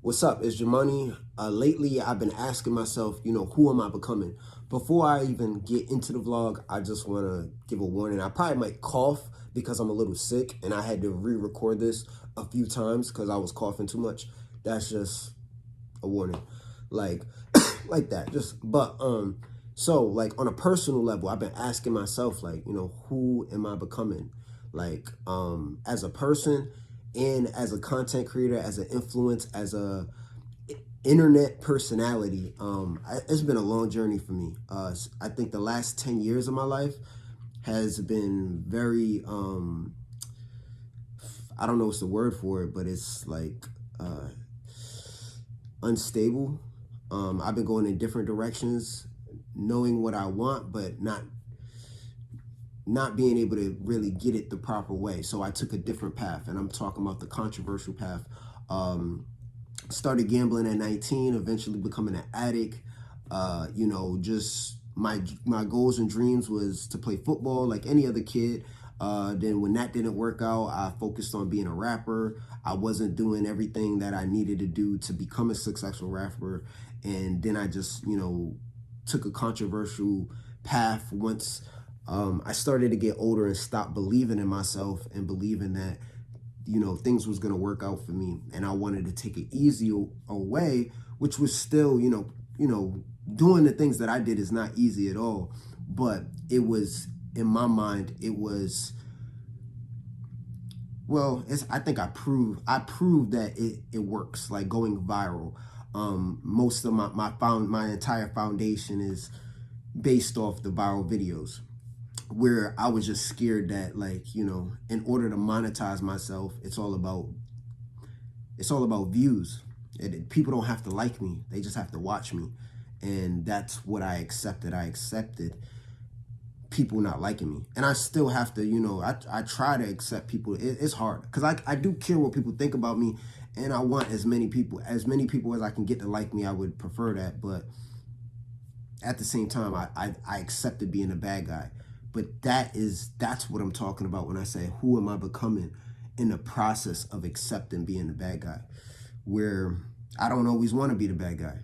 What's up? It's Jumanne. Lately, I've been asking myself, who am I becoming? Before I even get into the vlog, I just want to give a warning. I probably might cough because I'm a little sick, and I had to re-record this a few times because I was coughing too much. That's just a warning, like, like that. So like on a personal level, I've been asking myself, like, who am I becoming? Like, as a person and as a content creator, as an influence, as a internet personality. It's been a long journey for me. I think the last 10 years of my life has been very, I don't know what's the word for it, but it's like unstable. I've been going in different directions, knowing what I want, but not being able to really get it the proper way. So I took a different path, and I'm talking about the controversial path. Started gambling at 19, eventually becoming an addict. Just my goals and dreams was to play football like any other kid. Then when that didn't work out, I focused on being a rapper. I wasn't doing everything that I needed to do to become a successful rapper. And then I just, took a controversial path once I started to get older and stopped believing in myself and believing that, things was going to work out for me. And I wanted to take it easy away, which was still, doing the things that I did is not easy at all. But it was, in my mind, it was, I think I proved that it works, like going viral. Most of my entire foundation is based off the viral videos, where I was just scared that, like, in order to monetize myself, it's all about views. People don't have to like me, they just have to watch me. And that's what I accepted. I accepted people not liking me, and I still have to, I try to accept people. It's hard because I do care what people think about me, and I want as many people as I can get to like me. I would prefer that, but at the same time, I accepted being a bad guy. But that's what I'm talking about when I say, who am I becoming in the process of accepting being the bad guy? Where I don't always want to be the bad guy.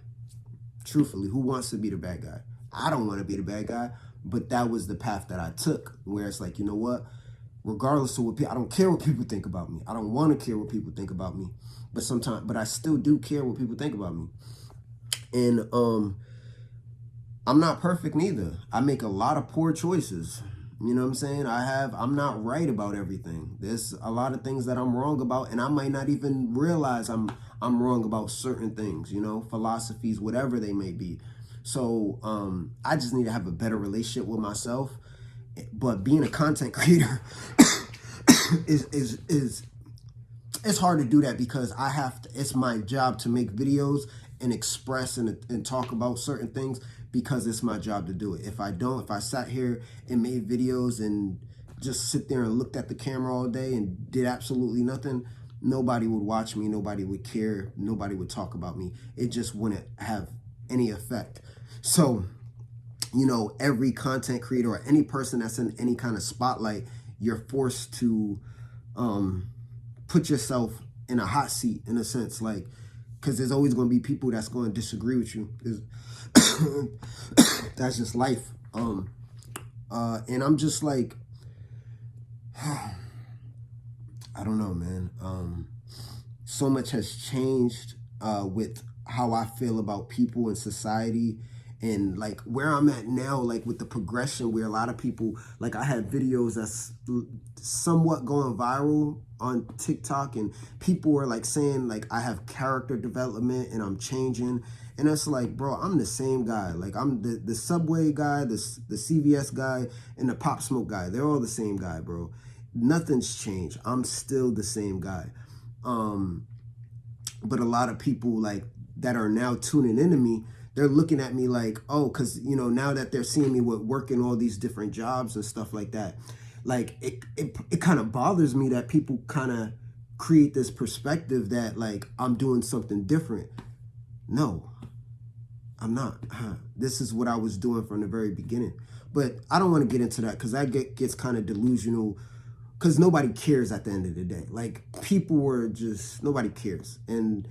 Truthfully, who wants to be the bad guy? I don't want to be the bad guy, but that was the path that I took, where it's like, you know what? Regardless of I don't care what people think about me. I don't want to care what people think about me, but I still do care what people think about me. And I'm not perfect neither. I make a lot of poor choices. You know what I'm saying? I'm not right about everything. There's a lot of things that I'm wrong about, and I might not even realize I'm wrong about certain things, philosophies, whatever they may be. So I just need to have a better relationship with myself. But being a content creator it's hard to do that because it's my job to make videos and express and talk about certain things, because it's my job to do it. If I sat here and made videos and just sit there and looked at the camera all day and did absolutely nothing, nobody would watch me, nobody would care, nobody would talk about me. It just wouldn't have any effect. So, every content creator or any person that's in any kind of spotlight, you're forced to put yourself in a hot seat, in a sense, like, because there's always going to be people that's going to disagree with you. That's just life. And I'm just like, I don't know, man. So much has changed with how I feel about people in society, and like where I'm at now, like with the progression, where a lot of people, like I had videos that's somewhat going viral on TikTok, and people were like saying like I have character development and I'm changing. And it's like, bro, I'm the same guy. Like, I'm the Subway guy, the CVS guy, and the Pop Smoke guy. They're all the same guy, bro. Nothing's changed. I'm still the same guy. But a lot of people, like, that are now tuning into me, they're looking at me like, oh, because, now that they're seeing me working all these different jobs and stuff like that, like, it kind of bothers me that people kind of create this perspective that, like, I'm doing something different. No, I'm not. This is what I was doing from the very beginning. But I don't want to get into that because that gets kind of delusional, because nobody cares at the end of the day. Like, people were just, nobody cares. And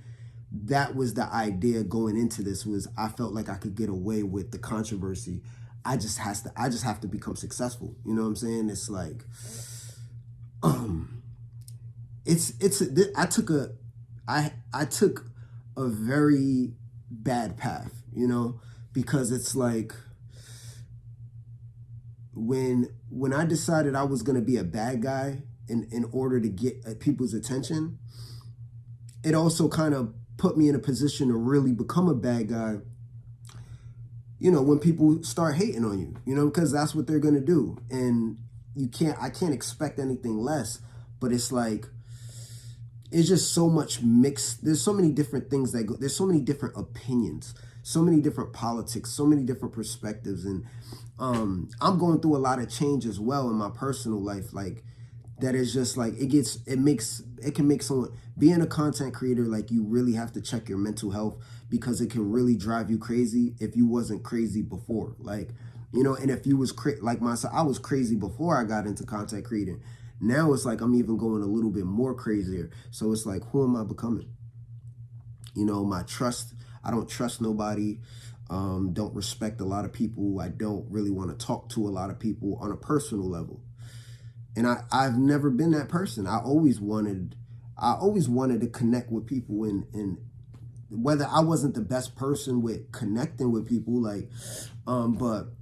that was the idea going into this, was I felt like I could get away with the controversy. I just have to become successful. You know what I'm saying? It's like, um, I took a very bad path, you know, because it's like, when I decided I was gonna be a bad guy in order to get people's attention, it also kind of put me in a position to really become a bad guy, you know, when people start hating on you, you know, because that's what they're going to do. And I can't expect anything less, but it's like, it's just so much mixed. There's so many different things that go, there's so many different opinions, so many different politics, so many different perspectives. And I'm going through a lot of change as well in my personal life. Like, that is just like, it can make someone, being a content creator, like, you really have to check your mental health, because it can really drive you crazy if you wasn't crazy before. Like, you know, and if you was like myself, I was crazy before I got into content creating. Now it's like I'm even going a little bit more crazier. So it's like, who am I becoming? You know, I don't trust nobody. Don't respect a lot of people. I don't really want to talk to a lot of people on a personal level. And I've never been that person. I always wanted to connect with people, and whether I wasn't the best person with connecting with people, like, but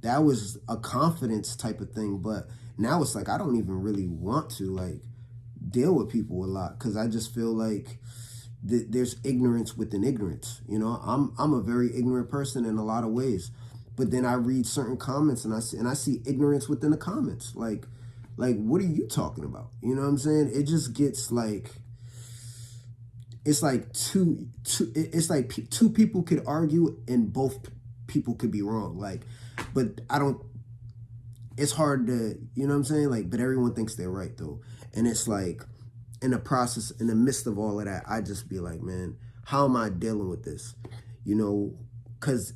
that was a confidence type of thing. But now it's like, I don't even really want to, like, deal with people a lot, because I just feel like there's ignorance within ignorance. You know, I'm a very ignorant person in a lot of ways. But then I read certain comments, and I see ignorance within the comments. Like, what are you talking about? You know what I'm saying? It just gets like, it's like it's like two people could argue and both people could be wrong. Like, but it's hard to, you know what I'm saying? Like, but everyone thinks they're right though. And it's like, in the process, in the midst of all of that, I just be like, man, how am I dealing with this? You know, because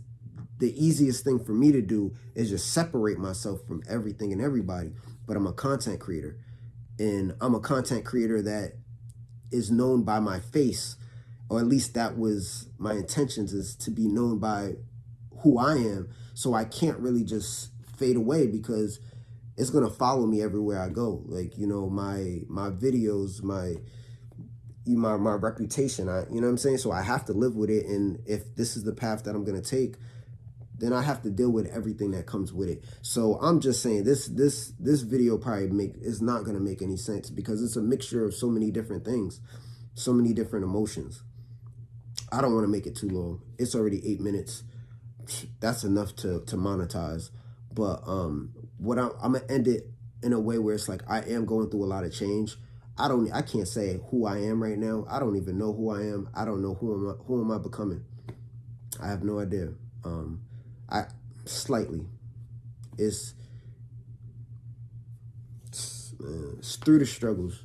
the easiest thing for me to do is just separate myself from everything and everybody. But I'm a content creator, and I'm a content creator that is known by my face, or at least that was my intentions, is to be known by who I am. So I can't really just fade away, because it's going to follow me everywhere I go. Like, you know, my videos, my reputation, you know what I'm saying? So I have to live with it. And if this is the path that I'm going to take, then I have to deal with everything that comes with it. So I'm just saying, this video probably is not going to make any sense, because it's a mixture of so many different things, so many different emotions. I don't want to make it too long. It's already 8 minutes. That's enough to monetize. But what I'm gonna end it in a way where it's like, I am going through a lot of change. I can't say who I am right now. I don't even know who I am. I don't know who am I becoming. I have no idea. I slightly. It's through the struggles.